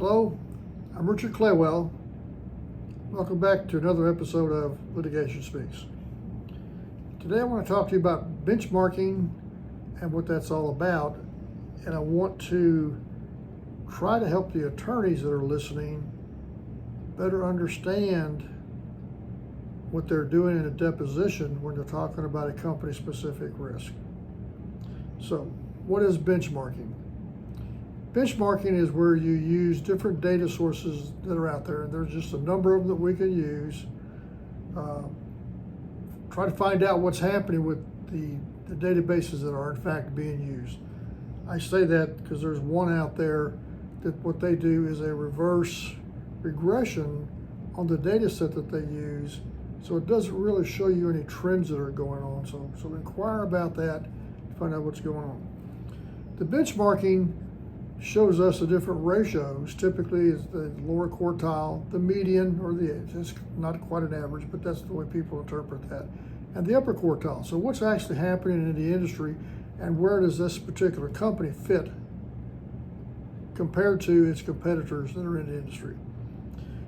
Hello, I'm Richard Claywell. Welcome back to another episode of Litigation Speaks. Today I want to talk to you about benchmarking and what that's all about, and I want to try to help the attorneys that are listening better understand what they're doing in a deposition when they're talking about a company-specific risk. So, what is benchmarking? Benchmarking is where you use different data sources that are out there, and there's just a number of them that we can use. Try to find out what's happening with the databases that are in fact being used. I say that because there's one out there that what they do is a reverse regression on the data set that they use, so it doesn't really show you any trends that are going on. So inquire about that to find out what's going on. The benchmarking shows us the different ratios. Typically is the lower quartile, the median, or it's not quite an average, but that's the way people interpret that, and the upper quartile. So what's actually happening in the industry, and where does this particular company fit compared to its competitors that are in the industry?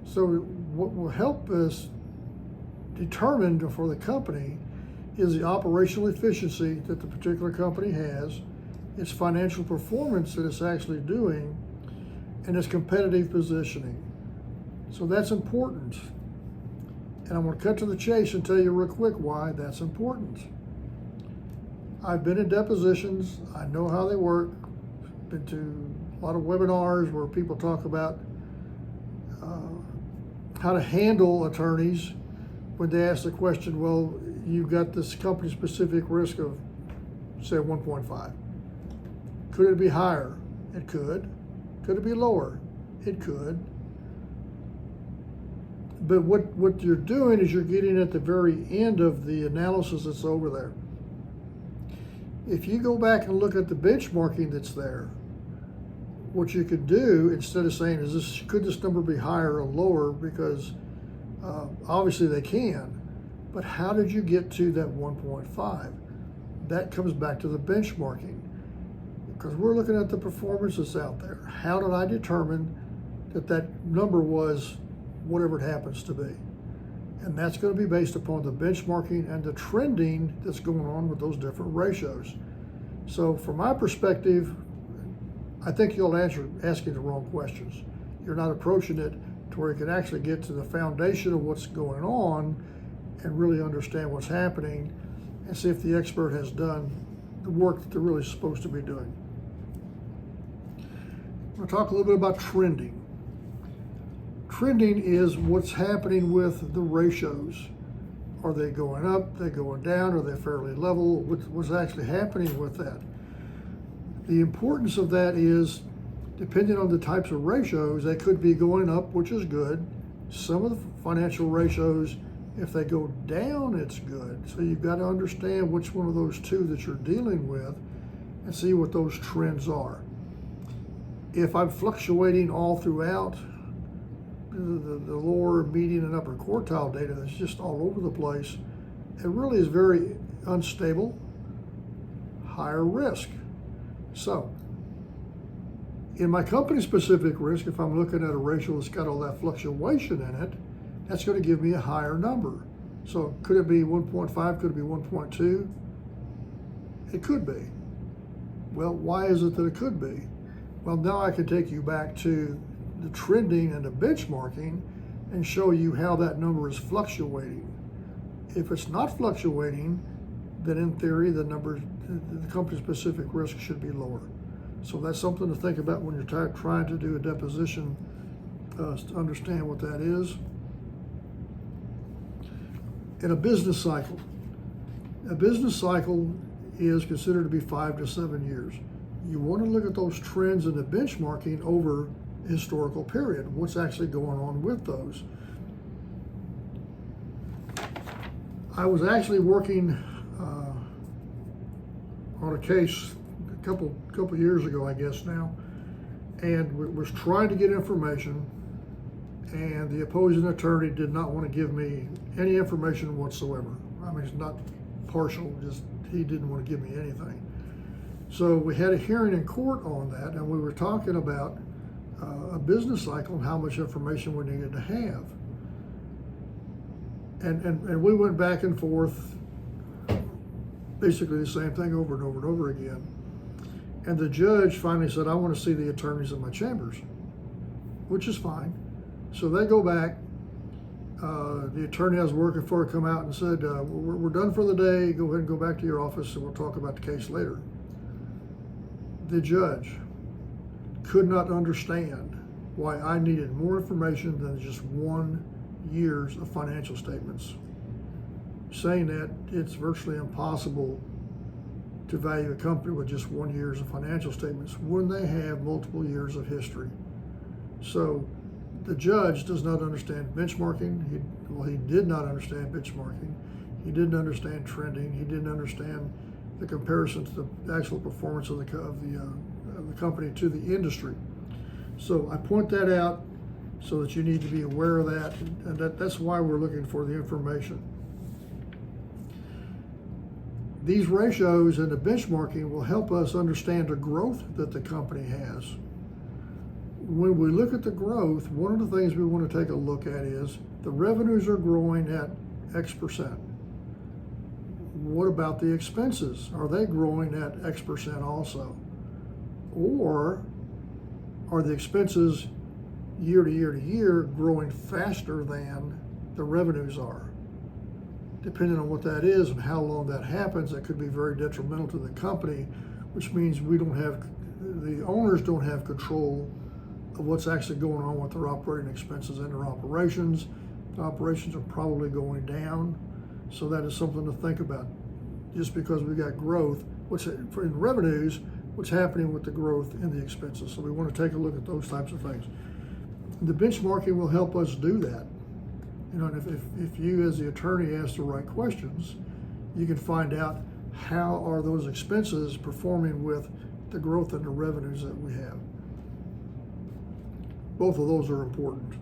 So what will help us determine for the company is the operational efficiency that the particular company has, its financial performance that it's actually doing, and its competitive positioning. So that's important. And I'm going to cut to the chase and tell you real quick why that's important. I've been in depositions. I know how they work. Been to a lot of webinars where people talk about how to handle attorneys when they ask the question, well, you've got this company-specific risk of, say, 1.5. Could it be higher? It could. Could it be lower? It could. But what you're doing is you're getting at the very end of the analysis that's over there. If you go back and look at the benchmarking that's there, what you could do, instead of saying, could this number be higher or lower, because obviously they can, but how did you get to that 1.5? That comes back to the benchmarking. Because we're looking at the performance that's out there. How did I determine that number was whatever it happens to be? And that's going to be based upon the benchmarking and the trending that's going on with those different ratios. So from my perspective, I think you'll answer asking the wrong questions. You're not approaching it to where you can actually get to the foundation of what's going on and really understand what's happening and see if the expert has done the work that they're really supposed to be doing. We'll talk a little bit about trending. Trending is what's happening with the ratios. Are they going up? Are they going down? Are they fairly level? What's actually happening with that? The importance of that is, depending on the types of ratios, they could be going up, which is good. Some of the financial ratios, if they go down, it's good. So you've got to understand which one of those two that you're dealing with and see what those trends are. If I'm fluctuating all throughout the lower, median, and upper quartile data that's just all over the place, it really is very unstable, higher risk. So, in my company-specific risk, if I'm looking at a ratio that's got all that fluctuation in it, that's going to give me a higher number. So could it be 1.5? Could it be 1.2? It could be. Well, why is it that it could be? Well, now I can take you back to the trending and the benchmarking and show you how that number is fluctuating. If it's not fluctuating, then in theory, the company-specific risk should be lower. So that's something to think about when you're trying to do a deposition to understand what that is. In a business cycle is considered to be 5 to 7 years. You want to look at those trends in the benchmarking over a historical period. What's actually going on with those? I was actually working on a case a couple years ago, I guess now, and was trying to get information, and the opposing attorney did not want to give me any information whatsoever. I mean, it's not partial, just he didn't want to give me anything. So we had a hearing in court on that, and we were talking about a business cycle and how much information we needed to have. And we went back and forth, basically the same thing over and over and over again. And the judge finally said, I want to see the attorneys in my chambers, which is fine. So they go back. The attorney I was working for come out and said, we're done for the day. Go ahead and go back to your office and we'll talk about the case later. The judge could not understand why I needed more information than just 1 year's of financial statements, saying that it's virtually impossible to value a company with just 1 year's of financial statements when they have multiple years of history. So the judge does not understand benchmarking. He did not understand benchmarking. He didn't understand trending. He didn't understand the comparison to the actual performance of the company to the industry. So I point that out so that you need to be aware of that, and that's why we're looking for the information. These ratios and the benchmarking will help us understand the growth that the company has. When we look at the growth, one of the things we want to take a look at is the revenues are growing at X%. What about the expenses? Are they growing at X% also? Or are the expenses year to year to year growing faster than the revenues are? Depending on what that is and how long that happens, that could be very detrimental to the company, which means the owners don't have control of what's actually going on with their operating expenses and their operations. The operations are probably going down, so that is something to think about. Just because we got growth, in revenues, what's happening with the growth in the expenses. So we want to take a look at those types of things. The benchmarking will help us do that. If you as the attorney ask the right questions, you can find out how are those expenses performing with the growth and the revenues that we have. Both of those are important.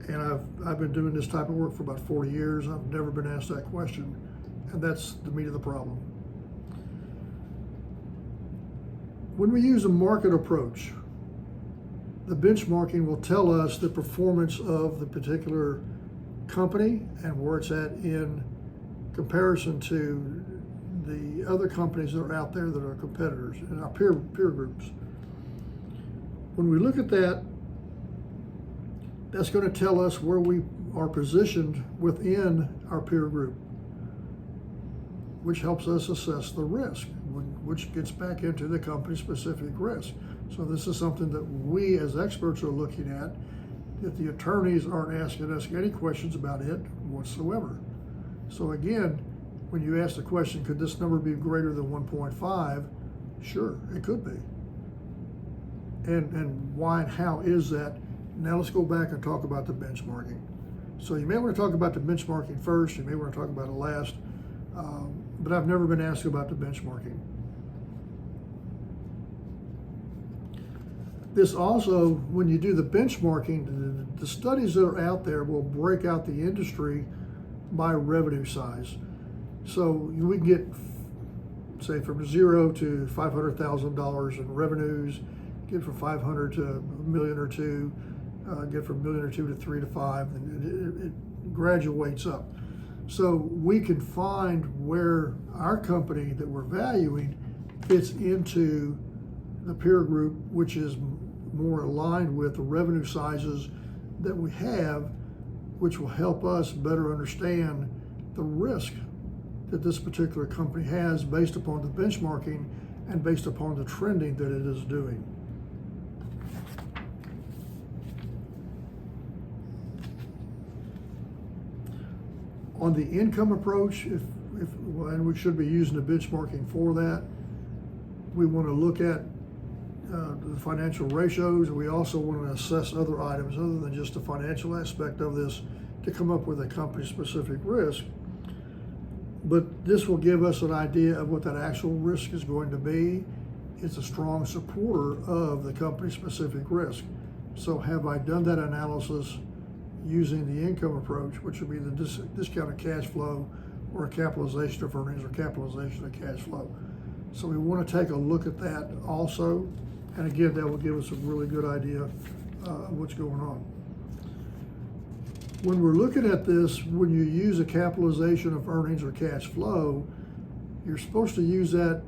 And I've been doing this type of work for about 40 years. I've never been asked that question, and that's the meat of the problem. When we use a market approach, the benchmarking will tell us the performance of the particular company and where it's at in comparison to the other companies that are out there that are competitors and our peer groups. When we look at that, that's going to tell us where we are positioned within our peer group, which helps us assess the risk, which gets back into the company-specific risk. So this is something that we as experts are looking at, that the attorneys aren't asking us any questions about it whatsoever. So again, when you ask the question, could this number be greater than 1.5? Sure, it could be. And why and how is that? Now let's go back and talk about the benchmarking. So you may want to talk about the benchmarking first, you may want to talk about it last, but I've never been asked about the benchmarking. This also, when you do the benchmarking, the studies that are out there will break out the industry by revenue size. So we can get, say, from 0 to $500,000 in revenues, get from 500 to $1 million or $2 million, get from $1 million or $2 million to 3 to 5, and it graduates up. So we can find where our company that we're valuing fits into the peer group, which is more aligned with the revenue sizes that we have, which will help us better understand the risk that this particular company has based upon the benchmarking and based upon the trending that it is doing. On the income approach, and we should be using the benchmarking for that, we want to look at the financial ratios. We also want to assess other items other than just the financial aspect of this to come up with a company-specific risk. But this will give us an idea of what that actual risk is going to be. It's a strong supporter of the company-specific risk. So have I done that analysis using the income approach, which would be the discounted cash flow or a capitalization of earnings or capitalization of cash flow? So we want to take a look at that also And again, that will give us a really good idea of what's going on. When we're looking at this, when you use a capitalization of earnings or cash flow, you're supposed to use that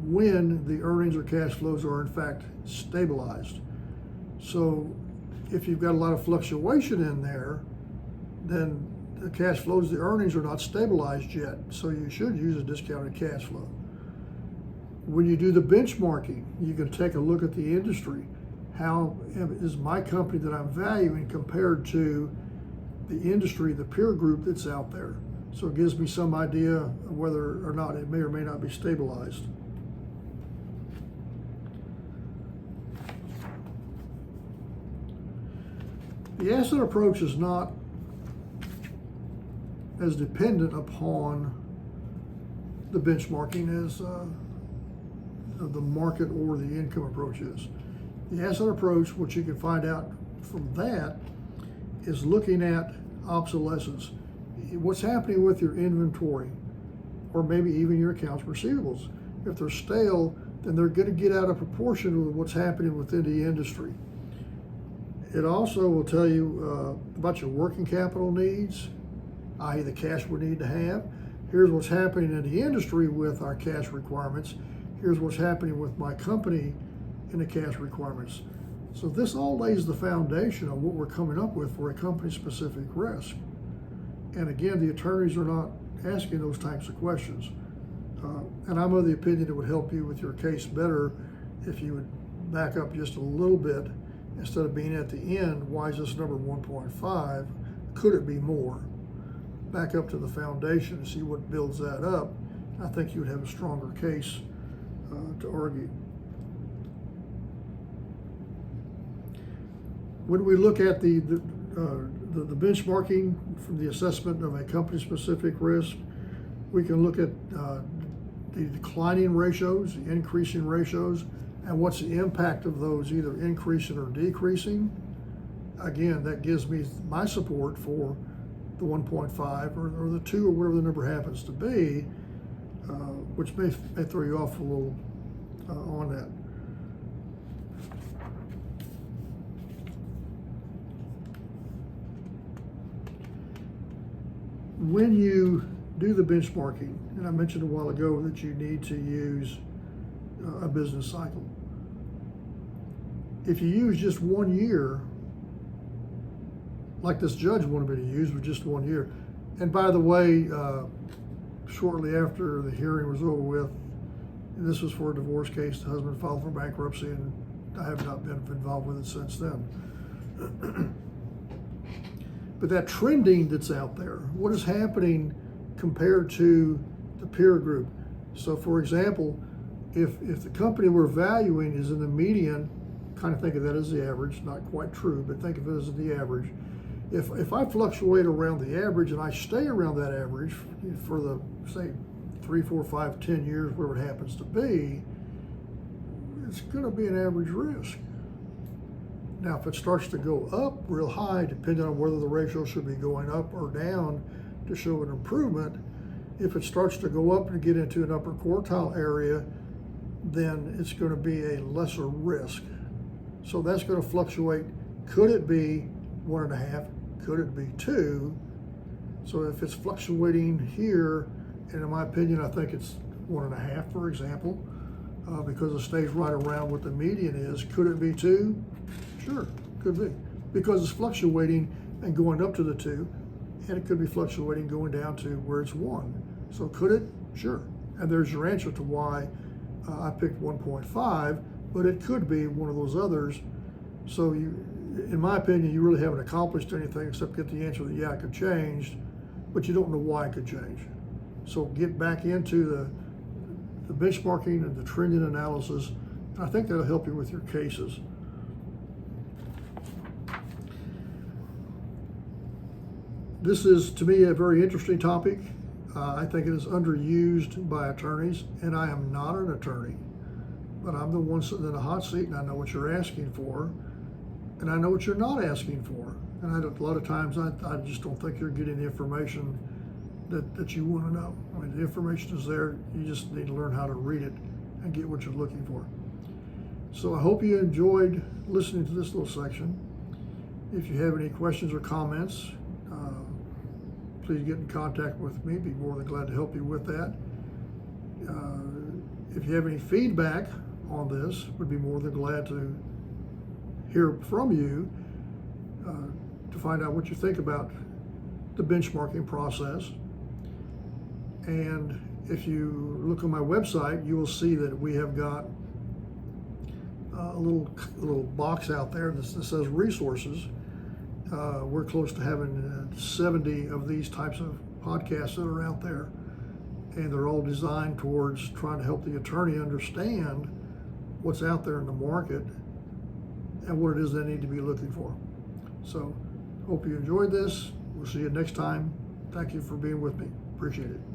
when the earnings or cash flows are in fact stabilized. So if you've got a lot of fluctuation in there, then the cash flows, the earnings are not stabilized yet. So you should use a discounted cash flow. When you do the benchmarking, you can take a look at the industry. How is my company that I'm valuing compared to the industry, the peer group that's out there? So it gives me some idea of whether or not it may or may not be stabilized. The asset approach is not as dependent upon the benchmarking as the market or the income approach is. The asset approach, what you can find out from that, is looking at obsolescence. What's happening with your inventory, or maybe even your accounts receivables. If they're stale, then they're going to get out of proportion with what's happening within the industry. It also will tell you about your working capital needs, i.e. the cash we need to have. Here's what's happening in the industry with our cash requirements. Here's what's happening with my company in the cash requirements. So this all lays the foundation of what we're coming up with for a company-specific risk. And again, the attorneys are not asking those types of questions. And I'm of the opinion it would help you with your case better if you would back up just a little bit. Instead of being at the end, why is this number 1.5? Could it be more? Back up to the foundation and see what builds that up. I think you would have a stronger case to argue. When we look at the benchmarking from the assessment of a company-specific risk, we can look at the declining ratios, the increasing ratios, and what's the impact of those either increasing or decreasing. Again, that gives me my support for the 1.5 or the 2 or whatever the number happens to be, which may throw you off a little on that. When you do the benchmarking, and I mentioned a while ago that you need to use a business cycle. If you use just 1 year, like this judge wanted me to use with just 1 year, and by the way, shortly after the hearing was over with, and this was for a divorce case, the husband filed for bankruptcy, and I have not been involved with it since then. But that trending that's out there, what is happening compared to the peer group? So for example, if the company we're valuing is in the median, kind of think of that as the average, not quite true, but think of it as the average. If I fluctuate around the average and I stay around that average for the, say, 3, 4, 5, 10 years, wherever it happens to be, it's going to be an average risk. Now, if it starts to go up real high, depending on whether the ratio should be going up or down to show an improvement, if it starts to go up and get into an upper quartile area, then it's going to be a lesser risk. So that's going to fluctuate. Could it be 1.5? Could it be 2? So if it's fluctuating here, and in my opinion, I think it's 1.5, for example, because it stays right around what the median is. Could it be 2? Sure, could be. Because it's fluctuating and going up to the 2, and it could be fluctuating going down to where it's 1. So could it? Sure. And there's your answer to why I picked 1.5, but it could be one of those others. So you, in my opinion, you really haven't accomplished anything except get the answer that, yeah, it could change, but you don't know why it could change. So get back into the benchmarking and the trending analysis. And I think that'll help you with your cases. This is, to me, a very interesting topic. I think it is underused by attorneys, and I am not an attorney, but I'm the one sitting in the hot seat, and I know what you're asking for, and I know what you're not asking for. And a lot of times, I just don't think you're getting the information that you want to know. I mean, the information is there. You just need to learn how to read it and get what you're looking for. So I hope you enjoyed listening to this little section. If you have any questions or comments, please get in contact with me. Be more than glad to help you with that. If you have any feedback on this, would be more than glad to hear from you to find out what you think about the benchmarking process. And if you look on my website, you will see that we have got a little box out there that says resources. We're close to having 70 of these types of podcasts that are out there, and they're all designed towards trying to help the attorney understand what's out there in the market and what it is they need to be looking for. So, hope you enjoyed this. We'll see you next time. Thank you for being with me. Appreciate it.